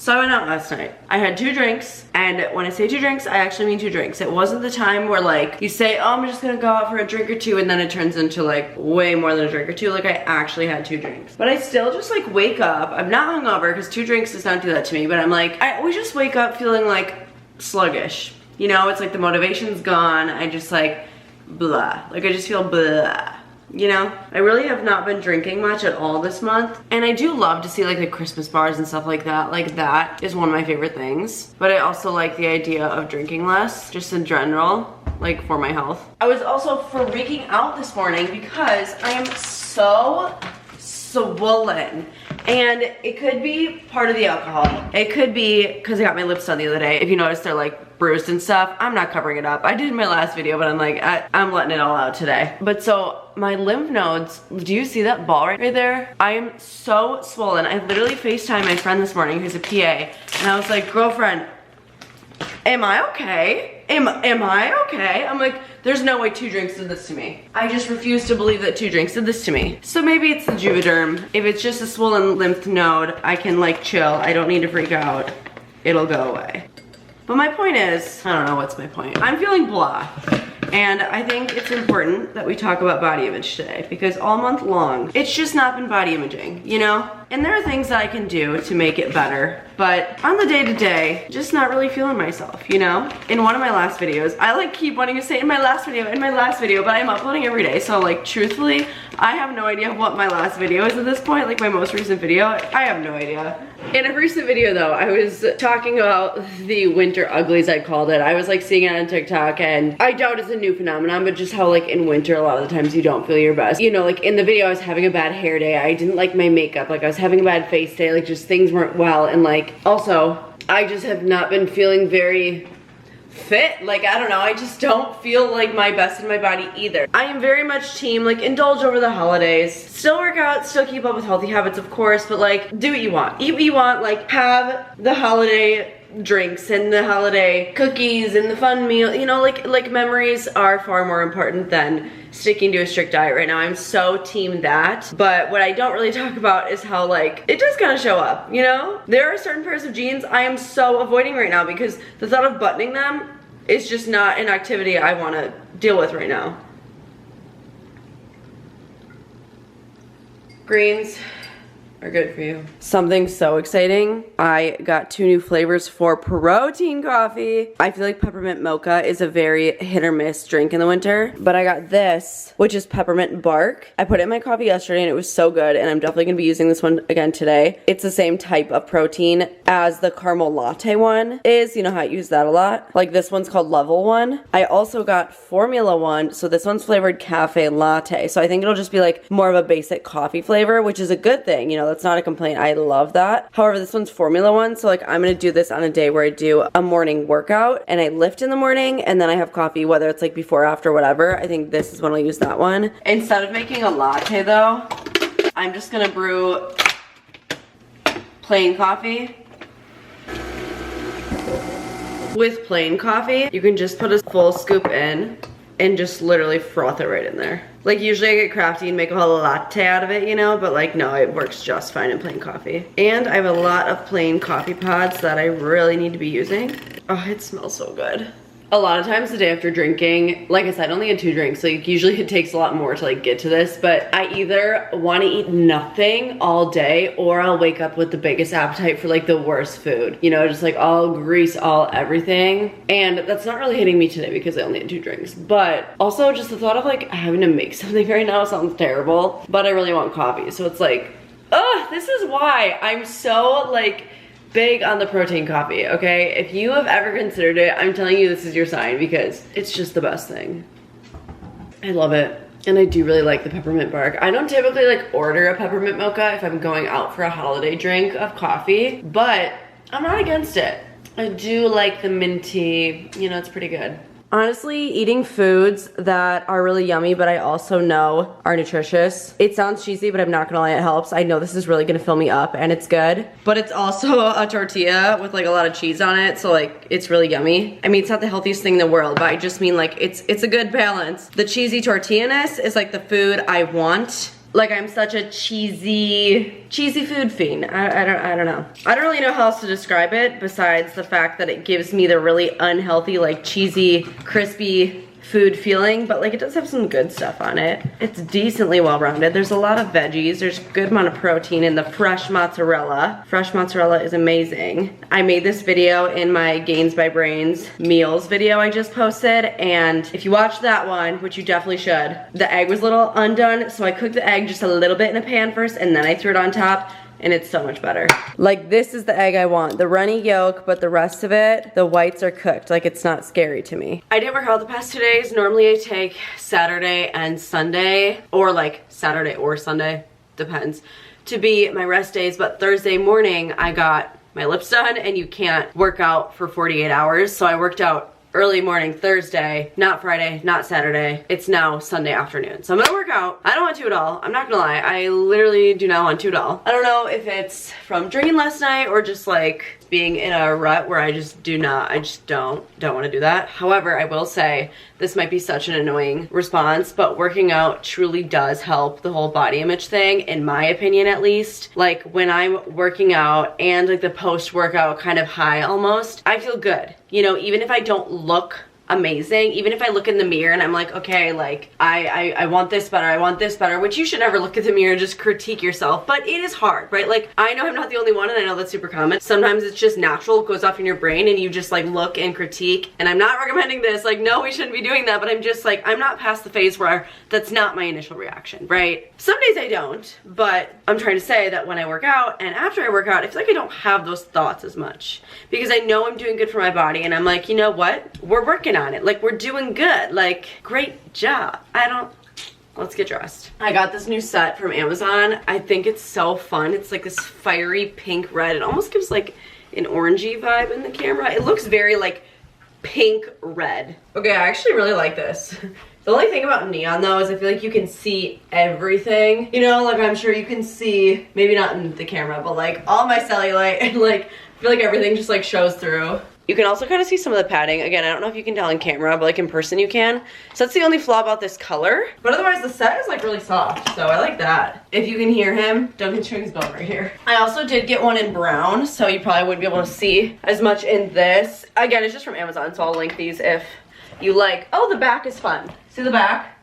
So I went out last night. I had 2 drinks, and when I say 2 drinks, I actually mean 2 drinks. It wasn't the time where like you say, oh, I'm just gonna go out for a drink or 2, and then it turns into like way more than a drink or 2. Like I actually had 2 drinks. But I still just like wake up. I'm not hungover because 2 drinks does not do that to me, but I'm like, I always just wake up feeling like sluggish. You know, it's like the motivation's gone. I just like blah. Like I just feel blah. You know, I really have not been drinking much at all this month. And I do love to see like the Christmas bars and stuff like that. Like that is one of my favorite things. But I also like the idea of drinking less, just in general, like for my health. I was also freaking out this morning because I am so swollen. And it could be part of the alcohol. It could be because I got my lips done the other day. If you notice, they're like bruised and stuff. I'm not covering it up. I did in my last video, but I'm like, I'm letting it all out today. But so my lymph nodes, do you see that ball right there? I am so swollen. I literally FaceTimed my friend this morning who's a PA, and I was like, girlfriend, am I okay? Am I okay? I'm like, there's no way 2 drinks did this to me. I just refuse to believe that 2 drinks did this to me. So maybe it's the Juvederm. If it's just a swollen lymph node, I can like chill. I don't need to freak out. It'll go away. But my point is, I don't know what's my point. I'm feeling blah. And I think it's important that we talk about body image today because all month long, it's just not been body imaging, you know? And there are things that I can do to make it better, but on the day-to-day, just not really feeling myself, you know? In one of my last videos, I like keep wanting to say in my last video, but I'm uploading every day, so like truthfully, I have no idea what my last video is at this point, like my most recent video, I have no idea. In a recent video though, I was talking about the winter uglies, I called it. I was like seeing it on TikTok, and I doubt it's a new phenomenon, but just how like in winter, a lot of the times you don't feel your best. You know, like in the video, I was having a bad hair day, I didn't like my makeup, like I was having a bad face day, like just things weren't well, and like also I just have not been feeling very fit. Like I don't know, I just don't feel like my best in my body either. I am very much team like indulge over the holidays, still work out, still keep up with healthy habits of course, but like do what you want, eat what you want, like have the holiday drinks and the holiday cookies and the fun meal, you know, like memories are far more important than sticking to a strict diet right now. I'm so team that. But what I don't really talk about is how like it does kind of show up, you know? There are certain pairs of jeans I am so avoiding right now because the thought of buttoning them is just not an activity I want to deal with right now. Greens are good for you. Something so exciting. I got 2 new flavors for protein coffee. I feel like peppermint mocha is a very hit or miss drink in the winter, but I got this, which is peppermint bark. I put it in my coffee yesterday and it was so good, and I'm definitely gonna be using this one again today. It's the same type of protein as the caramel latte one is. You know how I use that a lot? Like this one's called Level 1. I also got Formula 1, so this one's flavored cafe latte. So I think it'll just be like more of a basic coffee flavor, which is a good thing, you know, that's not a complaint. I love that. However, this one's Formula 1, so like I'm gonna do this on a day where I do a morning workout and I lift in the morning and then I have coffee, whether it's like before, after, whatever. I think this is when I'll use that one. Instead of making a latte though, I'm just gonna brew plain coffee. With plain coffee, you can just put a full scoop in and just literally froth it right in there. Like usually I get crafty and make a whole latte out of it, you know, but like no, it works just fine in plain coffee. And I have a lot of plain coffee pods that I really need to be using. Oh, it smells so good. A lot of times the day after drinking, like I said, I only had 2 drinks, so usually it takes a lot more to like get to this, but I either want to eat nothing all day or I'll wake up with the biggest appetite for like the worst food. You know, just like all grease, all everything. And that's not really hitting me today because I only had 2 drinks, but also just the thought of like having to make something right now sounds terrible, but I really want coffee. So it's like, oh, this is why I'm so like big on the protein coffee, okay? If you have ever considered it, I'm telling you this is your sign because it's just the best thing. I love it. And I do really like the peppermint bark. I don't typically like order a peppermint mocha if I'm going out for a holiday drink of coffee, but I'm not against it. I do like the minty, you know, it's pretty good. Honestly, eating foods that are really yummy, but I also know are nutritious. It sounds cheesy, but I'm not gonna lie, it helps. I know this is really gonna fill me up and it's good, but it's also a tortilla with like a lot of cheese on it, so like it's really yummy. I mean, it's not the healthiest thing in the world, but I just mean like it's a good balance. The cheesy tortilla-ness is like the food I want Like I'm such a cheesy food fiend. I don't know. I don't really know how else to describe it besides the fact that it gives me the really unhealthy, like cheesy, crispy food feeling, but like it does have some good stuff on it. It's decently well-rounded. There's a lot of veggies. There's a good amount of protein in the fresh mozzarella. Fresh mozzarella is amazing. I made this video in my Gains by Brains meals video I just posted, and if you watched that one, which you definitely should, the egg was a little undone, so I cooked the egg just a little bit in a pan first, and then I threw it on top, and it's so much better. Like this is the egg I want, the runny yolk, but the rest of it, the whites are cooked. Like it's not scary to me. I didn't work out the past 2 days. Normally I take Saturday and Sunday, or like Saturday or Sunday, depends, to be my rest days, but Thursday morning I got my lips done, and you can't work out for 48 hours. So I worked out early morning Thursday, not Friday, not Saturday. It's now Sunday afternoon. So I'm gonna work out. I don't want to at all. I'm not gonna lie. I literally do not want to at all. I don't know if it's from drinking last night or just like being in a rut where I just don't want to do that. However, I will say this might be such an annoying response, but working out truly does help the whole body image thing, in my opinion at least. Like when I'm working out and like the post-workout kind of high almost, I feel good. You know, even if I don't look amazing, even if I look in the mirror and I'm like, okay, like I want this better, I want this better, which you should never look at the mirror and just critique yourself, but it is hard, right? Like I know I'm not the only one, and I know that's super common. Sometimes it's just natural, it goes off in your brain and you just like look and critique, and I'm not recommending this, like no, we shouldn't be doing that, but I'm just like, I'm not past the phase where that's not my initial reaction, right? Some days I don't, but I'm trying to say that when I work out and after I work out, I feel like I don't have those thoughts as much because I know I'm doing good for my body, and I'm like, you know what? We're working on it. Like we're doing good. Like great job. Let's get dressed. I got this new set from Amazon. I think it's so fun. It's like this fiery pink red. It almost gives like an orangey vibe in the camera. It looks very like pink red. Okay, I actually really like this. The only thing about neon though is I feel like you can see everything. You know, like I'm sure you can see, maybe not in the camera, but like all my cellulite, and like I feel like everything just like shows through. You can also kind of see some of the padding. Again, I don't know if you can tell in camera, but like in person you can. So that's the only flaw about this color. But otherwise the set is like really soft, so I like that. If you can hear him, Duncan's chewing his bone right here. I also did get one in brown, so you probably wouldn't be able to see as much in this. Again, it's just from Amazon, so I'll link these if you like. Oh, the back is fun. See the back?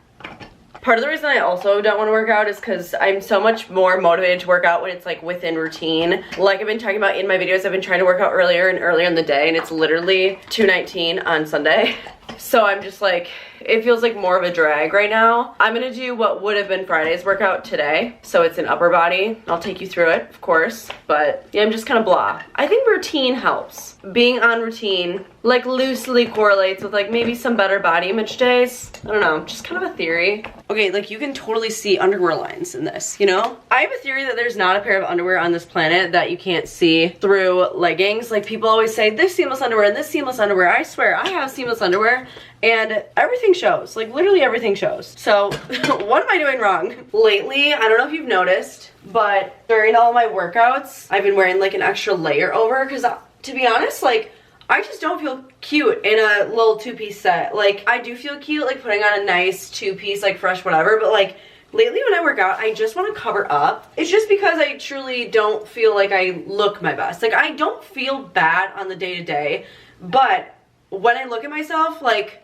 Part of the reason I also don't want to work out is because I'm so much more motivated to work out when it's like within routine. Like I've been talking about in my videos, I've been trying to work out earlier and earlier in the day, and it's literally 2:19 on Sunday. So I'm just like, it feels like more of a drag right now. I'm gonna do what would have been Friday's workout today. So it's an upper body. I'll take you through it, of course. But yeah, I'm just kind of blah. I think routine helps. Being on routine like loosely correlates with like maybe some better body image days. I don't know, just kind of a theory. Okay, like you can totally see underwear lines in this, you know? I have a theory that there's not a pair of underwear on this planet that you can't see through leggings. Like people always say this seamless underwear and this seamless underwear. I swear I have seamless underwear and everything shows, like literally everything shows. So what am I doing wrong? Lately, I don't know if you've noticed, but during all my workouts, I've been wearing like an extra layer over because to be honest, like I just don't feel cute in a little two-piece set. Like I do feel cute like putting on a nice two-piece like fresh whatever, but like lately when I work out, I just want to cover up. It's just because I truly don't feel like I look my best. Like I don't feel bad on the day-to-day, but when I look at myself, like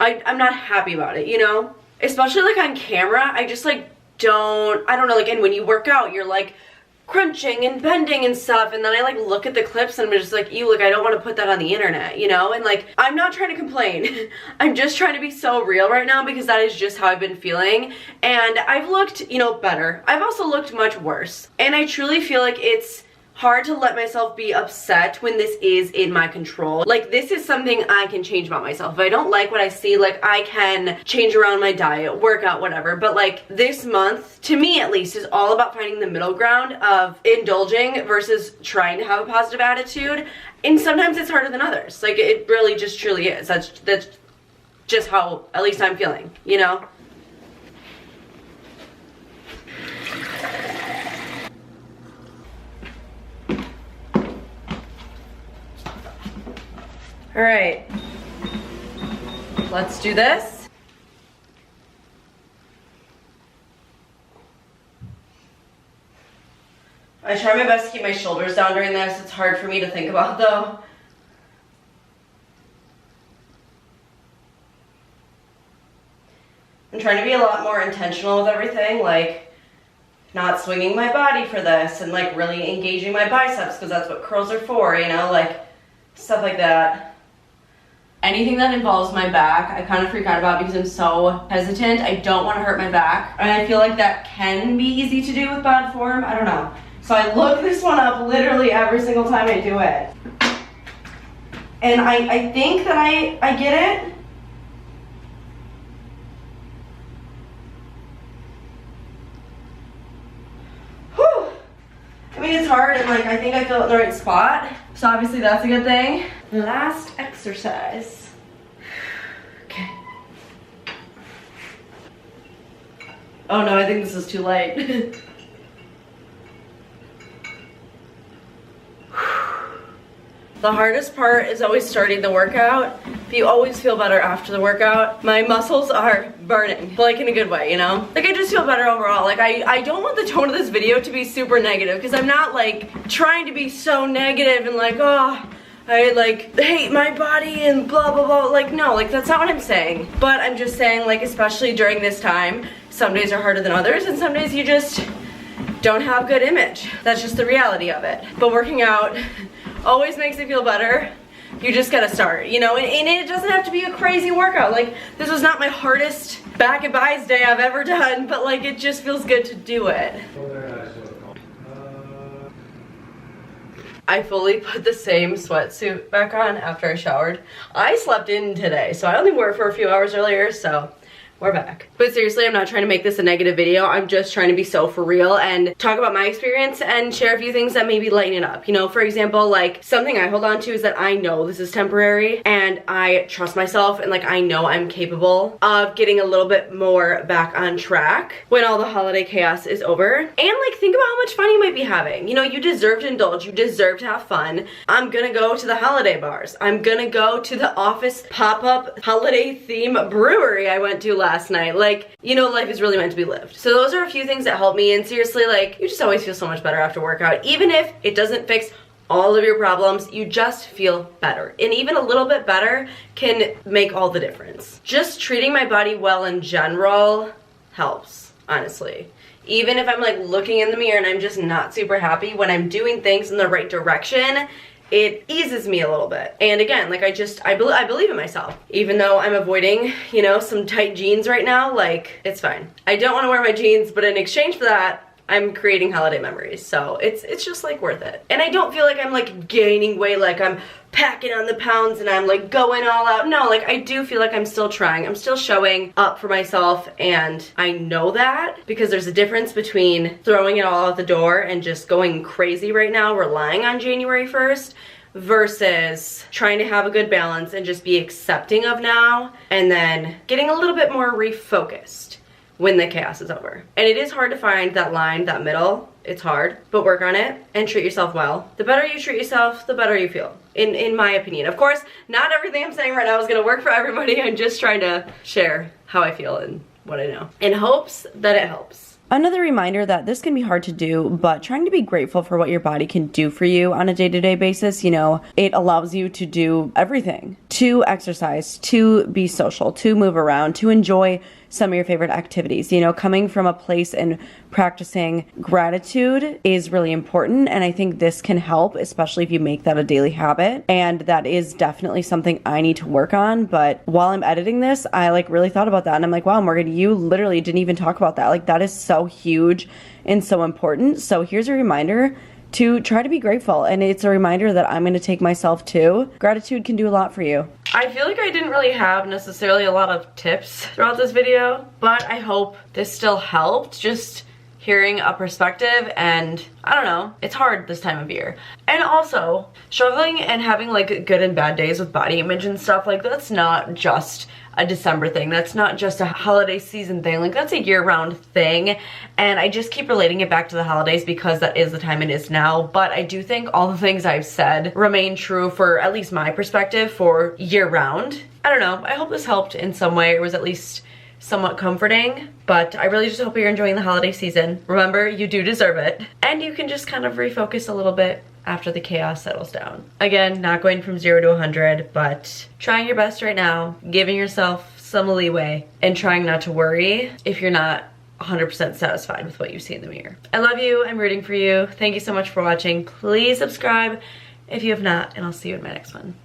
I'm not happy about it, you know? Especially like on camera, I just like I don't know, like, and when you work out, you're like crunching and bending and stuff, and then I like look at the clips and I'm just like, ew, like I don't want to put that on the internet, you know? And like, I'm not trying to complain. I'm just trying to be so real right now because that is just how I've been feeling. And I've looked, you know, better. I've also looked much worse. And I truly feel like it's hard to let myself be upset when this is in my control. Like this is something I can change about myself. If I don't like what I see, like I can change around my diet, workout, whatever. But like this month, to me at least, is all about finding the middle ground of indulging versus trying to have a positive attitude. And sometimes it's harder than others. Like it really just truly is. That's just how at least I'm feeling, you know? All right, let's do this. I try my best to keep my shoulders down during this. It's hard for me to think about though. I'm trying to be a lot more intentional with everything, like not swinging my body for this and like really engaging my biceps because that's what curls are for, you know, like stuff like that. Anything that involves my back, I kind of freak out about because I'm so hesitant. I don't want to hurt my back. And I feel like that can be easy to do with bad form. I don't know. So I look this one up literally every single time I do it. And I think that I get it. Whew. I mean, it's hard and like I think I feel it in the right spot. So obviously that's a good thing. Last exercise. Okay. Oh no, I think this is too light. The hardest part is always starting the workout. But you always feel better after the workout. My muscles are burning, but like in a good way, you know? Like I just feel better overall. Like I don't want the tone of this video to be super negative because I'm not like trying to be so negative and like, oh, I like hate my body and blah blah blah. Like no, like that's not what I'm saying. But I'm just saying like especially during this time, some days are harder than others and some days you just don't have good image. That's just the reality of it. But working out always makes me feel better. You just gotta start, you know, and it doesn't have to be a crazy workout. Like this was not my hardest back and buys day I've ever done, but like it just feels good to do it. I fully put the same sweatsuit back on after I showered. I slept in today, so I only wore it for a few hours earlier, so we're back. But seriously, I'm not trying to make this a negative video. I'm just trying to be so for real and talk about my experience and share a few things that maybe lighten it up. You know, for example, like something I hold on to is that I know this is temporary and I trust myself and like I know I'm capable of getting a little bit more back on track when all the holiday chaos is over. And like think about how much fun you might be having. You know, you deserve to indulge, you deserve to have fun. I'm gonna go to the holiday bars. I'm gonna go to the office pop-up holiday theme brewery I went to last night. Like, you know, life is really meant to be lived. So those are a few things that help me, and seriously, like, you just always feel so much better after workout. Even if it doesn't fix all of your problems, you just feel better. And even a little bit better can make all the difference. Just treating my body well in general helps, honestly. Even if I'm like looking in the mirror and I'm just not super happy, when I'm doing things in the right direction, it eases me a little bit. And again, like I believe in myself. Even though I'm avoiding, you know, some tight jeans right now, like it's fine. I don't want to wear my jeans, but in exchange for that, I'm creating holiday memories. So it's just like worth it. And I don't feel like I'm like gaining weight, like I'm packing on the pounds and I'm like going all out. No, like I do feel like I'm still trying. I'm still showing up for myself, and I know that because there's a difference between throwing it all out the door and just going crazy right now, relying on January 1st, versus trying to have a good balance and just be accepting of now and then getting a little bit more refocused when the chaos is over. And it is hard to find that line, that middle. It's hard, but work on it and treat yourself well. The better you treat yourself, the better you feel, in my opinion. Of course, not everything I'm saying right now is gonna work for everybody. I'm just trying to share how I feel and what I know, in hopes that it helps. Another reminder that this can be hard to do, but trying to be grateful for what your body can do for you on a day-to-day basis. You know, it allows you to do everything, to exercise, to be social, to move around, to enjoy some of your favorite activities. You know, coming from a place and practicing gratitude is really important, and I think this can help, especially if you make that a daily habit. And that is definitely something I need to work on. But while I'm editing this, I like really thought about that, and I'm like, wow, Morgan, you literally didn't even talk about that. Like, that is so huge and so important. So here's a reminder to try to be grateful, and it's a reminder that I'm going to take myself to. Gratitude can do a lot for you. I feel like I didn't really have necessarily a lot of tips throughout this video, but I hope this still helped, just hearing a perspective. And I don't know, it's hard this time of year. And also, struggling and having like good and bad days with body image and stuff, like that's not just a December thing. That's not just a holiday season thing. Like that's a year-round thing. And I just keep relating it back to the holidays because that is the time it is now. But I do think all the things I've said remain true for at least my perspective for year-round. I don't know. I hope this helped in some way, or was at least somewhat comforting, but I really just hope you're enjoying the holiday season. Remember, you do deserve it, and you can just kind of refocus a little bit after the chaos settles down. Again, not going from 0 to 100, but trying your best right now, giving yourself some leeway, and trying not to worry if you're not 100% satisfied with what you see in the mirror. I love you, I'm rooting for you. Thank you so much for watching. Please subscribe if you have not, and I'll see you in my next one.